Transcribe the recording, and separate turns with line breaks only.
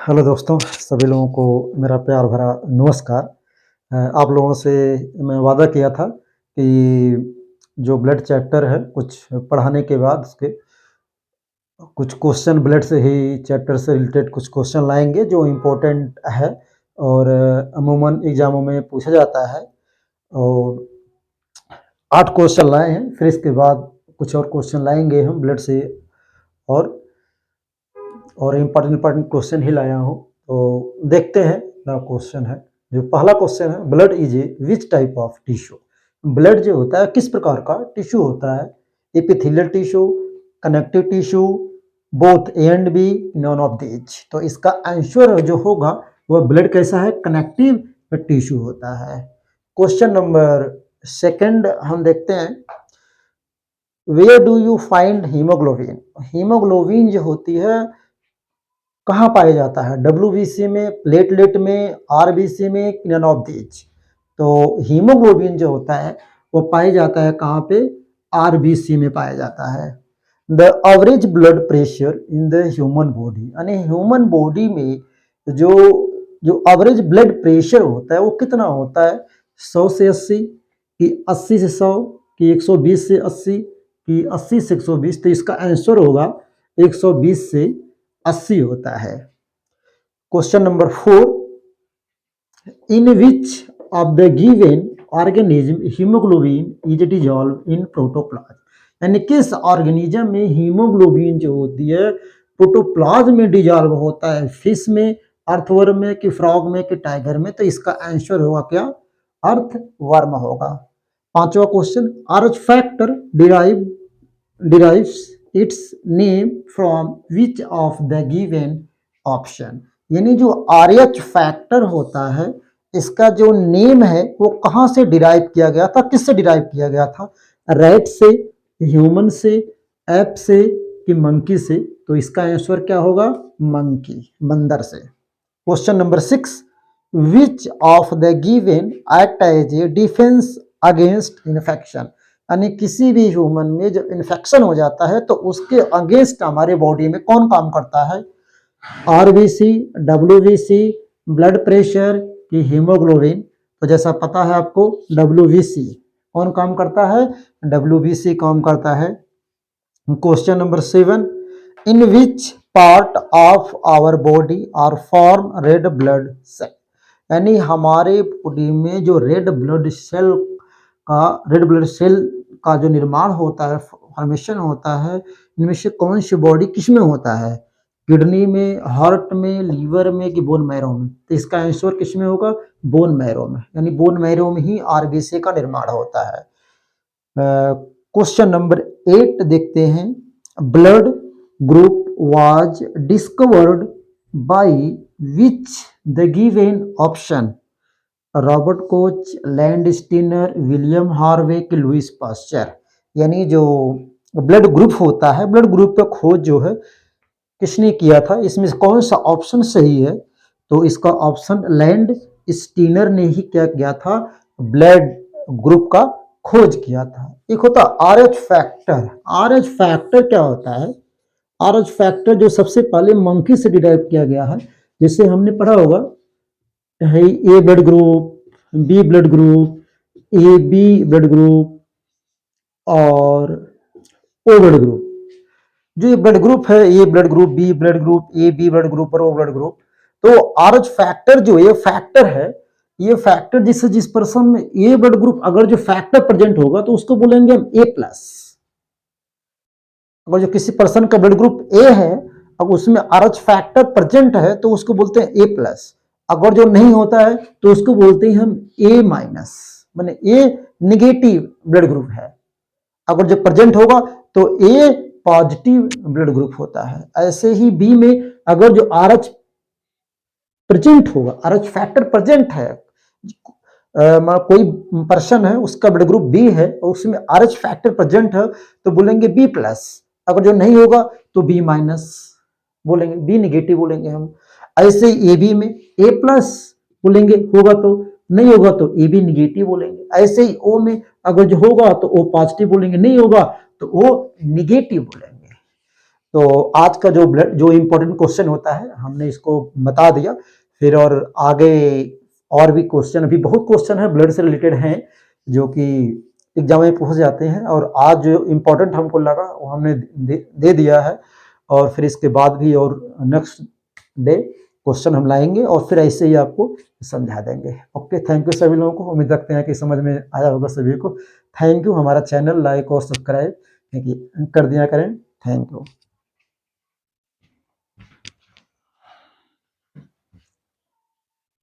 Hello दोस्तों, सभी लोगों को मेरा प्यार भरा नमस्कार। आप लोगों से मैं वादा किया था कि जो ब्लड चैप्टर है कुछ पढ़ाने के बाद उसके कुछ क्वेश्चन ब्लड से ही चैप्टर से रिलेटेड कुछ क्वेश्चन लाएँगे जो इम्पोर्टेंट है और अमूमन एग्ज़ामों में पूछा जाता है। और 8 क्वेश्चन लाए हैं, फिर इसके बाद कुछ और क्वेश्चन लाएँगे हम ब्लड से और इम्पोर्टेंट क्वेश्चन ही लाया हूँ। तो देखते हैं ना क्वेश्चन है। जो पहला क्वेश्चन है, blood is a which type of tissue. Blood जो होता है किस प्रकार का टिश्यू होता है? Epithelial tissue, connective tissue, both A and B, none of these. तो इसका आंसर जो होगा वह ब्लड कैसा है? कनेक्टिव टिश्यू होता है। क्वेश्चन नंबर सेकंड हम देखते हैं, where do you find haemoglobin. Haemoglobin जो होती है कहाँ पाया जाता है? डब्ल्यूबीसी में, प्लेटलेट में, आरबीसी में, नन ऑफ दीज। तो हीमोग्लोबिन जो होता है वो पाया जाता है कहाँ पे? आरबीसी में पाया जाता है। The average blood pressure in the human body, यानी ह्यूमन बॉडी में जो जो एवरेज ब्लड प्रेशर होता है वो कितना होता है? 100 से 80 कि 80 से 100 कि 120 से 80 कि 80 से 120। तो इसका आंसर होगा 120 से 80 होता है। Question number 4, in which of the given organism haemoglobin is dissolve in protoplasm. यानी किस ऑर्गेनिज्म में हीमोग्लोबिन जो होती है प्रोटोप्लाज्म में डिजॉल्व होता है? फिश में, अर्थवर्म में कि फ्रॉग में कि टाइगर में? तो इसका आंसर होगा क्या? अर्थवर्म होगा। पांचवा question, arch factor derives its name from which of the given option। यानी जो आरएच फैक्टर होता है इसका जो नेम है वो कहां से डिराइव किया गया था? किससे डिराइव किया गया था? रैट से, ह्यूमन से, एप से कि मंकी से? तो इसका आंसर क्या होगा? मंकी, बंदर से। Question number 6, which of the given act as a defence against infection. यानी किसी भी ह्यूमन में जब इन्फेक्शन हो जाता है तो उसके अगेंस्ट हमारे बॉडी में कौन काम करता है? आरबीसी, डब्ल्यूबीसी, ब्लड प्रेशर की हीमोग्लोबिन? तो जैसा पता है आपको डब्ल्यूबीसी कौन काम करता है? डब्ल्यूबीसी काम करता है। Question number 7, in which part of our body are form red blood cell. यानी हमारे बॉडी में जो रेड ब्लड सेल का जो निर्माण होता है, फॉर्मेशन होता है, इनमें से कौन सी बॉडी किस में होता है? किडनी में, हार्ट में, लीवर में कि बोन मैरो में? तो इसका आंसर किस में होगा? बोन मैरो में। यानी बोन मैरो में ही आरबीसी का निर्माण होता है। क्वेश्चन नंबर 8 देखते हैं, blood group was discovered by which the given option? Robert Koch, land Steiner, William Harvey कि लुइस पास्चर? यानी जो ब्लड ग्रुप होता है, ब्लड ग्रुप का खोज जो है किसने किया था? इसमें कौन सा ऑप्शन सही है? तो इसका ऑप्शन लैंड स्टीनर ने ही क्या किया था? ब्लड ग्रुप का खोज किया था। एक होता आरएच फैक्टर। आरएच फैक्टर क्या होता है? आरएच फैक्टर जो सबसे पहले मंकी से डिराइव किया गया है, जिसे हमने पढ़ा होगा है A blood group, B blood group, A B blood group और ओ ब्लड ग्रुप। जो ये ब्लड ग्रुप है, A blood group, B blood group, A B blood group और ओ ब्लड ग्रुप। तो आरएच फैक्टर जो ये फैक्टर है, ये फैक्टर जिस पर्सन में ए ब्लड ग्रुप अगर जो फैक्टर प्रेजेंट होगा तो उसको बोलेंगे हम ए प्लस। अगर जो किसी पर्सन का ब्लड ग्रुप ए है, अब उसमें आरएच फैक्टर प्रेजेंट है तो उसको बोलते हैं ए प्लस। अगर जो नहीं होता है तो उसको बोलते हैं हम ए माइनस, माने ए निगेटिव ब्लड ग्रुप है। अगर जो प्रेजेंट होगा तो ए पॉजिटिव ब्लड ग्रुप होता है। ऐसे ही बी में अगर जो आरएच प्रेजेंट होगा, आरएच फैक्टर प्रेजेंट है, कोई पर्सन है उसका ब्लड ग्रुप बी है और उसमें आरएच फैक्टर प्रेजेंट है तो बोलेंगे बी प्लस। अगर जो नहीं होगा तो बी माइनस बोलेंगे, बी निगेटिव बोलेंगे हम। ऐसे ए बी में ए प्लस बोलेंगे होगा तो, नहीं होगा तो ए बी निगेटिव बोलेंगे। ऐसे ही ओ में अगर जो होगा तो ओ पॉजिटिव बोलेंगे, नहीं होगा तो ओ निगेटिव बोलेंगे। तो आज का जो ब्लड जो इम्पोर्टेंट क्वेश्चन होता है हमने इसको बता दिया। फिर और आगे और भी क्वेश्चन, अभी बहुत क्वेश्चन है ब्लड से रिलेटेड हैं जो कि एग्जाम में पूछ जाते हैं, और आज जो इम्पोर्टेंट हमको लगा वो हमने दे दिया है। और फिर इसके बाद भी और नेक्स्ट डे क्वेश्चन हम लाएंगे और फिर ऐसे ही आपको समझा देंगे। ओके, थैंक यू सभी लोगों को, उम्मीद रखते हैं कि समझ में आया होगा सभी को। Thank you. हमारा चैनल लाइक और सब्सक्राइब कर दिया करें। Thank you.